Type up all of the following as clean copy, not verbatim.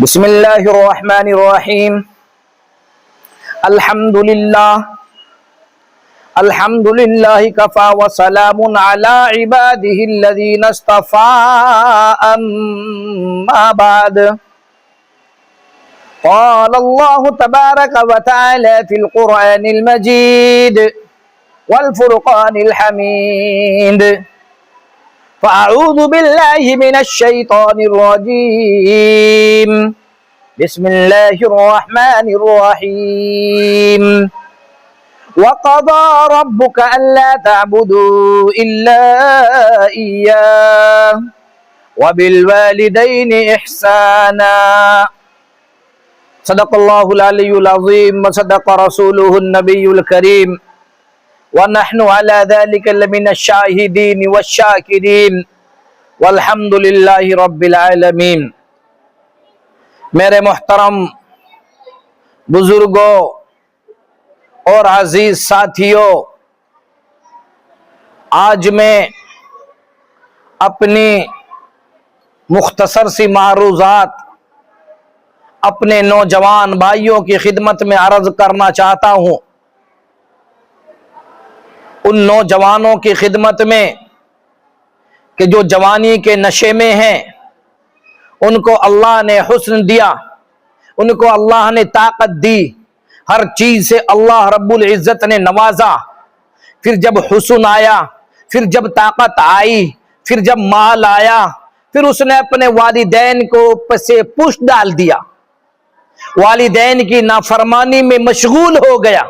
بسم اللہ الرحمن الرحیم الحمد للہ کفا وسلام علی عبادہ الذین اصطفى اما بعد قال اللہ تبارک وتعالی فی القرآن المجید والفرقان الحمید فأعوذ بالله من الشيطان الرجيم بسم الله الرحمن الرحيم وقضى ربك ألا تعبدوا إلا إياه وبالوالدين إحسانا صدق الله العلي العظيم وصدق رسوله النبي الكريم وَنَحْنُ عَلَى ذَلِكَ لَمِنَ الشَّاهِدِينَ وَالشَّاكِرِينَ وَالْحَمْدُ لِلَّهِ رَبِّ الْعَالَمِينَ۔ میرے محترم بزرگوں اور عزیز ساتھیوں، آج میں اپنی مختصر سی معروضات اپنے نوجوان بھائیوں کی خدمت میں عرض کرنا چاہتا ہوں۔ ان نوجوانوں کی خدمت میں کہ جو جوانی کے نشے میں ہیں، ان کو اللہ نے حسن دیا، ان کو اللہ نے طاقت دی، ہر چیز سے اللہ رب العزت نے نوازا۔ پھر جب حسن آیا، پھر جب طاقت آئی، پھر جب مال آیا، پھر اس نے اپنے والدین کو پسے پوش ڈال دیا، والدین کی نافرمانی میں مشغول ہو گیا،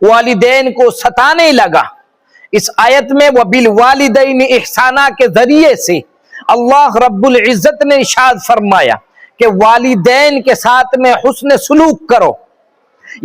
والدین کو ستانے لگا۔ اس آیت میں وَبِالْوَالِدَيْنِ احسانہ کے ذریعے سے اللہ رب العزت نے ارشاد فرمایا کہ والدین کے ساتھ میں حسن سلوک کرو۔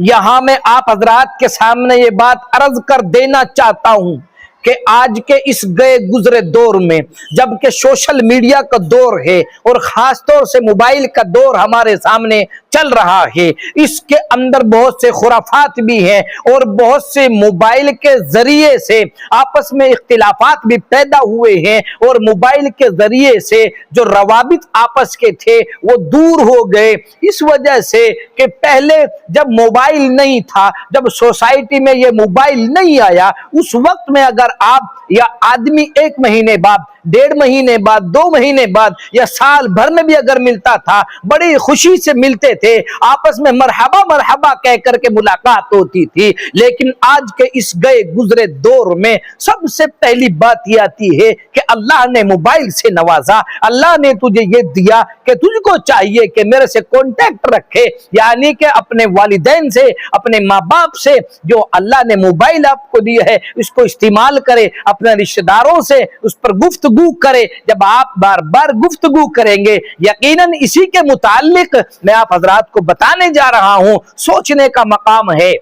یہاں میں آپ حضرات کے سامنے یہ بات عرض کر دینا چاہتا ہوں کہ آج کے اس گئے گزرے دور میں، جبکہ سوشل میڈیا کا دور ہے اور خاص طور سے موبائل کا دور ہمارے سامنے چل رہا ہے، اس کے اندر بہت سے خرافات بھی ہیں اور بہت سے موبائل کے ذریعے سے آپس میں اختلافات بھی پیدا ہوئے ہیں، اور موبائل کے ذریعے سے جو روابط آپس کے تھے وہ دور ہو گئے، اس وجہ سے کہ پہلے جب موبائل نہیں تھا، جب سوسائٹی میں یہ موبائل نہیں آیا، اس وقت میں اگر آپ یا آدمی 1 مہینے بعد، 1.5 مہینے بعد، 2 مہینے بعد یا سال بھر میں بھی اگر ملتا تھا، بڑی خوشی سے ملتے تھے، آپس میں مرحبا مرحبا کہہ کر کے ملاقات ہوتی تھی۔ لیکن آج کے اس گئے گزرے دور میں سب سے پہلی بات یہ آتی ہے کہ اللہ نے موبائل سے نوازا، اللہ نے تجھے یہ دیا کہ تجھ کو چاہیے کہ میرے سے کانٹیکٹ رکھے، یعنی کہ اپنے والدین سے، اپنے ماں باپ سے جو اللہ نے موبائل آپ کو دیا ہے اس کو استعمال کرے، اپنے رشتہ داروں سے اس پر گفتگو کرے۔ جب آپ بار بار گفتگو کریں گے، یقیناً اسی کے متعلق میں آپ حضرات کو بتانے جا رہا ہوں، سوچنے کا مقام ہے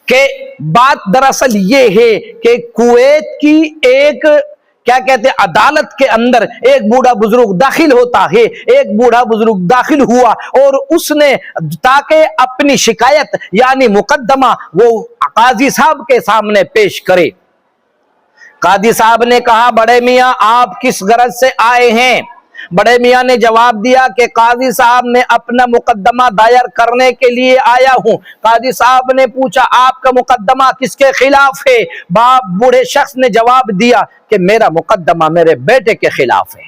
کہ بات دراصل یہ ہے کہ کویت کی ایک کیا کہتے ہیں عدالت کے اندر ایک بوڑھا بزرگ داخل ہوتا ہے، ایک بوڑھا بزرگ داخل ہوا اور اس نے تاکہ اپنی شکایت یعنی مقدمہ وہ قاضی صاحب کے سامنے پیش کرے۔ قاضی صاحب نے کہا، بڑے میاں آپ کس غرض سے آئے ہیں؟ بڑے میاں نے جواب دیا کہ قاضی صاحب میں اپنا مقدمہ دائر کرنے کے لیے آیا ہوں۔ قاضی صاحب نے پوچھا، آپ کا مقدمہ کس کے خلاف ہے؟ بوڑھے شخص نے جواب دیا کہ میرا مقدمہ میرے بیٹے کے خلاف ہے۔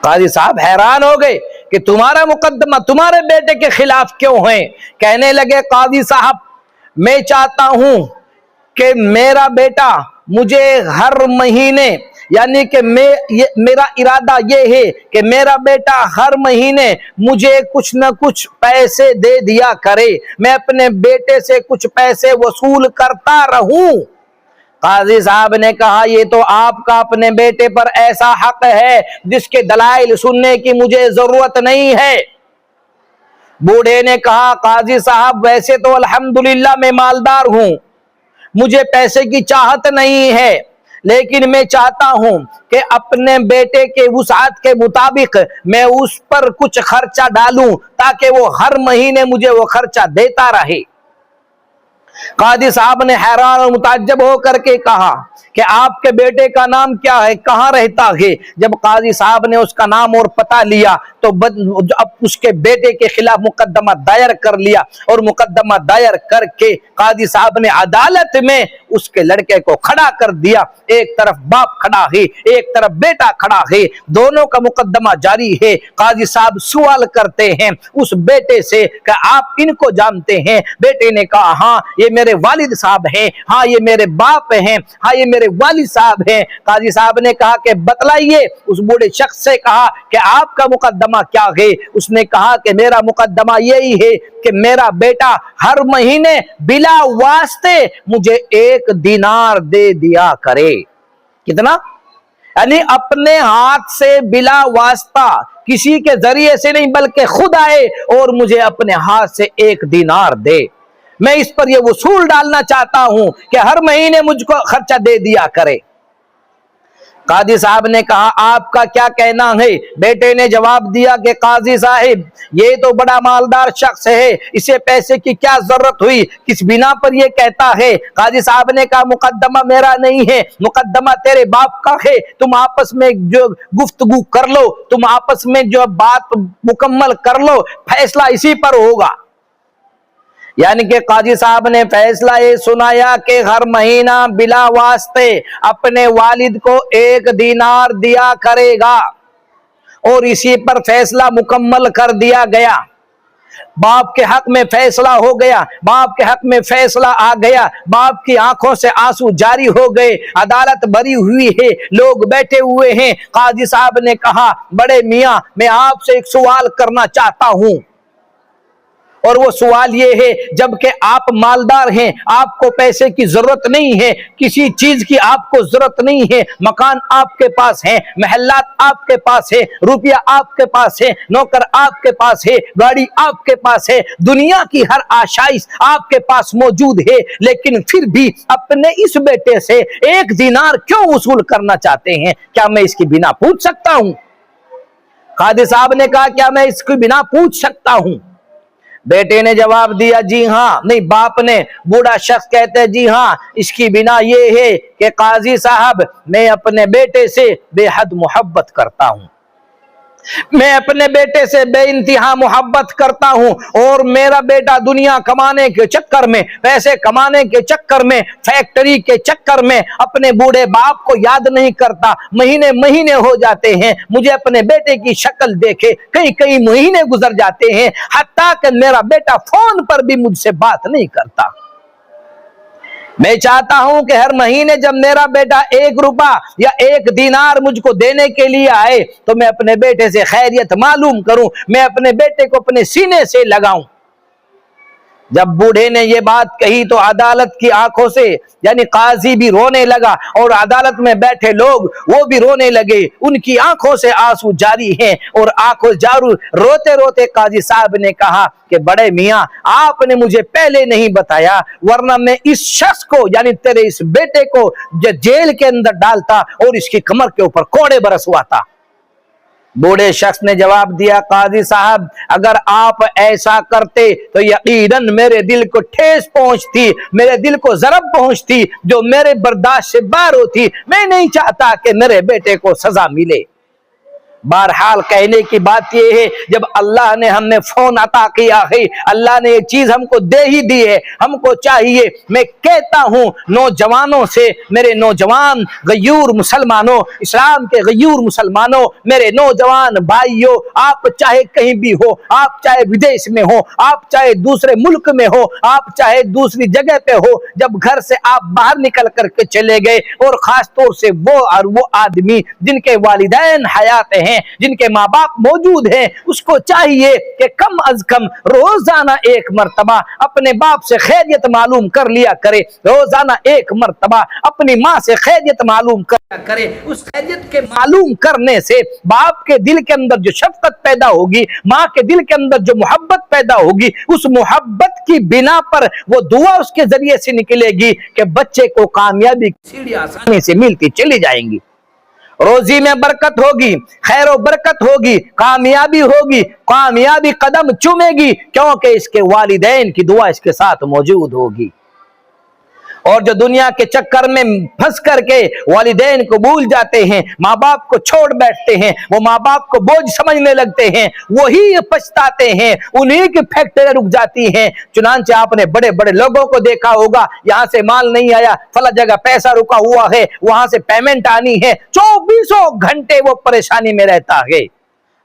قاضی صاحب حیران ہو گئے کہ تمہارا مقدمہ تمہارے بیٹے کے خلاف کیوں ہے؟ کہنے لگے، قاضی صاحب میں چاہتا ہوں کہ میرا بیٹا مجھے ہر مہینے، یعنی کہ میرا ارادہ یہ ہے کہ میرا بیٹا ہر مہینے مجھے کچھ نہ کچھ پیسے دے دیا کرے، میں اپنے بیٹے سے کچھ پیسے وصول کرتا رہوں۔ قاضی صاحب نے کہا، یہ تو آپ کا اپنے بیٹے پر ایسا حق ہے جس کے دلائل سننے کی مجھے ضرورت نہیں ہے۔ بوڑھے نے کہا، قاضی صاحب ویسے تو الحمدللہ میں مالدار ہوں، مجھے پیسے کی چاہت نہیں ہے، لیکن میں چاہتا ہوں کہ اپنے بیٹے کے وسعت کے مطابق میں اس پر کچھ خرچہ ڈالوں تاکہ وہ ہر مہینے مجھے وہ خرچہ دیتا رہے۔ قاضی صاحب نے حیران اور متعجب ہو کر کے کہا کہ آپ کے بیٹے کا نام کیا ہے، کہاں رہتا ہے؟ جب قاضی صاحب نے اس کا نام اور پتہ لیا تو اب اس کے بیٹے کے خلاف مقدمہ دائر کر لیا، اور مقدمہ دائر کر کے قاضی صاحب نے عدالت میں اس کے لڑکے کو کھڑا کر دیا۔ ایک طرف باپ کھڑا ہے، ایک طرف بیٹا کھڑا ہے، دونوں کا مقدمہ جاری ہے۔ قاضی صاحب سوال کرتے ہیں اس بیٹے سے کہ آپ ان کو جانتے ہیں؟ بیٹے نے کہا ہاں یہ میرے والد صاحب ہیں، ہاں یہ میرے باپ ہیں، ہاں یہ میرے والد صاحب ہیں۔ قاضی صاحب نے کہا کہ بتلائیے، اس بوڑھے شخص سے کہا کہ آپ کا مقدمہ کیا ہے؟ اس نے کہا کہ میرا مقدمہ یہی ہے کہ میرا بیٹا ہر مہینے بلا واسطے مجھے 1 دینار دے دیا کرے۔ کتنا؟ یعنی اپنے ہاتھ سے بلا واسطہ، کسی کے ذریعے سے نہیں بلکہ خود آئے اور مجھے اپنے ہاتھ سے 1 دینار دے۔ میں اس پر یہ وصول ڈالنا چاہتا ہوں کہ ہر مہینے مجھ کو خرچہ دے دیا کرے۔ قاضی صاحب نے کہا آپ کا کیا کہنا ہے؟ بیٹے نے جواب دیا کہ قاضی صاحب یہ تو بڑا مالدار شخص ہے، اسے پیسے کی کیا ضرورت ہوئی، کس بنا پر یہ کہتا ہے؟ قاضی صاحب نے کہا مقدمہ میرا نہیں ہے، مقدمہ تیرے باپ کا ہے، تم آپس میں جو گفتگو کر لو، تم آپس میں جو بات مکمل کر لو، فیصلہ اسی پر ہوگا۔ یعنی کہ قاضی صاحب نے فیصلہ یہ سنایا کہ ہر مہینہ بلا واسطے اپنے والد کو 1 دینار دیا کرے گا، اور اسی پر فیصلہ مکمل کر دیا گیا۔ باپ کے حق میں فیصلہ ہو گیا، باپ کے حق میں فیصلہ آ گیا، باپ کی آنکھوں سے آنسو جاری ہو گئے، عدالت بری ہوئی ہے، لوگ بیٹھے ہوئے ہیں۔ قاضی صاحب نے کہا بڑے میاں میں آپ سے ایک سوال کرنا چاہتا ہوں، اور وہ سوال یہ ہے جبکہ آپ مالدار ہیں، آپ کو پیسے کی ضرورت نہیں ہے، کسی چیز کی آپ کو ضرورت نہیں ہے، مکان آپ کے پاس ہے، محلات آپ کے پاس ہے، روپیہ آپ کے پاس ہے، نوکر آپ کے پاس ہے، گاڑی آپ کے پاس ہے، دنیا کی ہر آشائش آپ کے پاس موجود ہے، لیکن پھر بھی اپنے اس بیٹے سے 1 دینار کیوں وصول کرنا چاہتے ہیں؟ کیا میں اس کی بنا پوچھ سکتا ہوں؟ قاضی صاحب نے کہا کیا میں اس کی بنا پوچھ سکتا ہوں؟ بیٹے نے جواب دیا جی ہاں، نہیں باپ نے، بوڑھا شخص کہتے جی ہاں، اس کی بنا یہ ہے کہ قاضی صاحب میں اپنے بیٹے سے بے حد محبت کرتا ہوں، میں اپنے بیٹے سے بے انتہا محبت کرتا ہوں، اور میرا بیٹا دنیا کمانے کے چکر میں، پیسے کمانے کے چکر میں، فیکٹری کے چکر میں اپنے بوڑھے باپ کو یاد نہیں کرتا، مہینے مہینے ہو جاتے ہیں، مجھے اپنے بیٹے کی شکل دیکھے کئی مہینے گزر جاتے ہیں، حتیٰ کہ میرا بیٹا فون پر بھی مجھ سے بات نہیں کرتا۔ میں چاہتا ہوں کہ ہر مہینے جب میرا بیٹا 1 روپہ یا 1 دینار مجھ کو دینے کے لیے آئے تو میں اپنے بیٹے سے خیریت معلوم کروں، میں اپنے بیٹے کو اپنے سینے سے لگاؤں۔ جب بوڑھے نے یہ بات کہی تو عدالت کی آنکھوں سے، یعنی قاضی بھی رونے لگا اور عدالت میں بیٹھے لوگ وہ بھی رونے لگے، ان کی آنکھوں سے آنسو جاری ہیں، اور آنکھوں جارو روتے روتے قاضی صاحب نے کہا کہ بڑے میاں آپ نے مجھے پہلے نہیں بتایا، ورنہ میں اس شخص کو یعنی تیرے اس بیٹے کو جیل کے اندر ڈالتا اور اس کی کمر کے اوپر کوڑے برسواتا۔ بوڑھے شخص نے جواب دیا قاضی صاحب اگر آپ ایسا کرتے تو یقیناً میرے دل کو ٹھیس پہنچتی، میرے دل کو ضرب پہنچتی جو میرے برداشت سے باہر ہوتی، میں نہیں چاہتا کہ میرے بیٹے کو سزا ملے۔ بہرحال کہنے کی بات یہ ہے جب اللہ نے ہمیں فون عطا کیا ہے، اللہ نے یہ چیز ہم کو دے ہی دی ہے، ہم کو چاہیے، میں کہتا ہوں نوجوانوں سے، میرے نوجوان غیور مسلمانوں، اسلام کے غیور مسلمانوں، میرے نوجوان بھائیوں، آپ چاہے کہیں بھی ہو، آپ چاہے ودیش میں ہو، آپ چاہے دوسرے ملک میں ہو، آپ چاہے دوسری جگہ پہ ہو، جب گھر سے آپ باہر نکل کر کے چلے گئے، اور خاص طور سے وہ آدمی جن کے والدین حیات ہیں، جن کے ماں باپ موجود ہیں، اس کو چاہیے کہ کم از کم روزانہ 1 مرتبہ اپنے باپ سے خیریت معلوم کر لیا کرے، روزانہ 1 مرتبہ اپنی ماں سے خیریت معلوم کر کرے۔ اس خیریت کے معلوم کرنے سے باپ کے دل کے اندر جو شفقت پیدا ہوگی، ماں کے دل کے اندر جو محبت پیدا ہوگی، اس محبت کی بنا پر وہ دعا اس کے ذریعے سے نکلے گی کہ بچے کو کامیابی کی سیڑھی آسانی سے ملتی چلی جائیں گی، روزی میں برکت ہوگی، خیر و برکت ہوگی، کامیابی ہوگی، کامیابی قدم چومے گی، کیونکہ اس کے والدین کی دعا اس کے ساتھ موجود ہوگی۔ اور جو دنیا کے چکر میں پھنس کر کے والدین کو بھول جاتے ہیں، ماں باپ کو چھوڑ بیٹھتے ہیں، وہ ماں باپ کو بوجھ سمجھنے لگتے ہیں، وہی پچھتاتے ہیں، انہی کی فیکٹری رک جاتی ہیں۔ چنانچہ آپ نے بڑے بڑے لوگوں کو دیکھا ہوگا، یہاں سے مال نہیں آیا، فلاں جگہ پیسہ رکا ہوا ہے، وہاں سے پیمنٹ آنی ہے، 24 گھنٹے وہ پریشانی میں رہتا ہے۔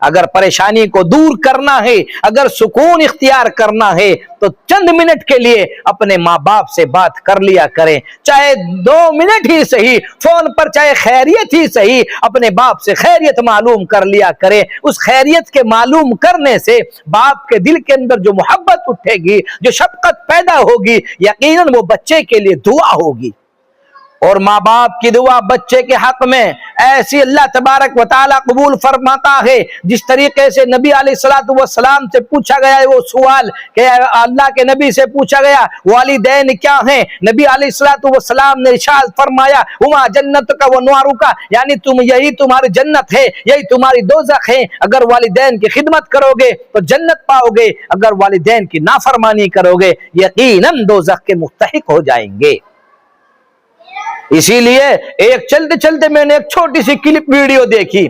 اگر پریشانی کو دور کرنا ہے، اگر سکون اختیار کرنا ہے تو چند منٹ کے لیے اپنے ماں باپ سے بات کر لیا کریں، چاہے 2 منٹ ہی صحیح، فون پر چاہے خیریت ہی صحیح، اپنے باپ سے خیریت معلوم کر لیا کریں۔ اس خیریت کے معلوم کرنے سے باپ کے دل کے اندر جو محبت اٹھے گی، جو شفقت پیدا ہوگی، یقیناً وہ بچے کے لیے دعا ہوگی۔ اور ماں باپ کی دعا بچے کے حق میں ایسی اللہ تبارک و تعالی قبول فرماتا ہے، جس طریقے سے نبی علیہ السلام سے پوچھا گیا ہے وہ سوال کہ اللہ کے نبی سے پوچھا گیا والدین کیا ہیں؟ نبی علیہ السلام نے ارشاد فرمایا ہما جنتک و نارک، یعنی یہی تمہاری جنت ہے، یہی تمہاری دوزخ ہے۔ اگر والدین کی خدمت کرو گے تو جنت پاؤ گے، اگر والدین کی نافرمانی کرو گے یقیناً دوزخ کے مستحق ہو جائیں گے۔ اسی لیے ایک چلتے چلتے میں نے ایک چھوٹی سی کلپ ویڈیو دیکھی،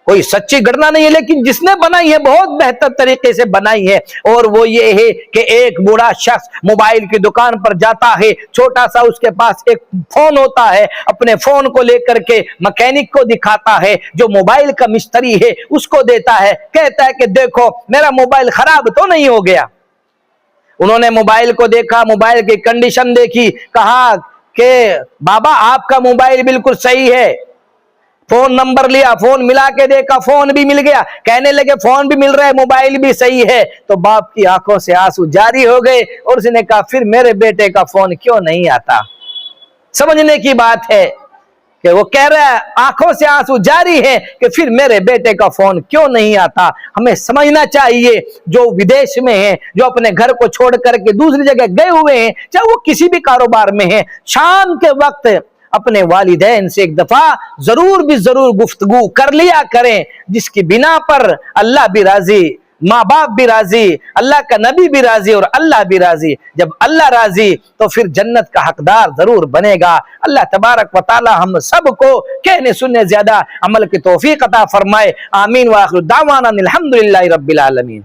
کوئی سچی گھٹنا نہیں ہے لیکن جس نے بنائی ہے بہت بہتر طریقے سے بنائی ہے، اور وہ یہ ہے کہ ایک بوڑھا شخص موبائل کی دکان پر جاتا ہے، چھوٹا سا اس کے پاس ایک فون ہوتا ہے، اپنے فون کو لے کر کے مکینک کو دکھاتا ہے، جو موبائل کا مستری ہے اس کو دیتا ہے، کہتا ہے کہ دیکھو میرا موبائل خراب تو نہیں ہو گیا۔ انہوں نے موبائل کو دیکھا، موبائل کی کنڈیشن دیکھی، کہا کہ بابا آپ کا موبائل بالکل صحیح ہے۔ فون نمبر لیا، فون ملا کے دیکھا، فون بھی مل گیا، کہنے لگے فون بھی مل رہا ہے، موبائل بھی صحیح ہے۔ تو باپ کی آنکھوں سے آنسو جاری ہو گئے اور اس نے کہا پھر میرے بیٹے کا فون کیوں نہیں آتا؟ سمجھنے کی بات ہے کہ وہ کہہ رہا ہے، آنکھوں سے آنسو جاری ہے کہ پھر میرے بیٹے کا فون کیوں نہیں آتا۔ ہمیں سمجھنا چاہیے جو ودیش میں ہیں، جو اپنے گھر کو چھوڑ کر کے دوسری جگہ گئے ہوئے ہیں، چاہے وہ کسی بھی کاروبار میں ہیں، شام کے وقت اپنے والدین سے ایک دفعہ ضرور گفتگو کر لیا کریں، جس کی بنا پر اللہ بھی راضی، ماں باپ بھی راضی، اللہ کا نبی بھی راضی اور اللہ بھی راضی۔ جب اللہ راضی تو پھر جنت کا حقدار ضرور بنے گا۔ اللہ تبارک و تعالی ہم سب کو کہنے سننے زیادہ عمل کی توفیق عطا فرمائے۔ آمین۔ وآخر دعوانا الحمدللہ رب العالمین۔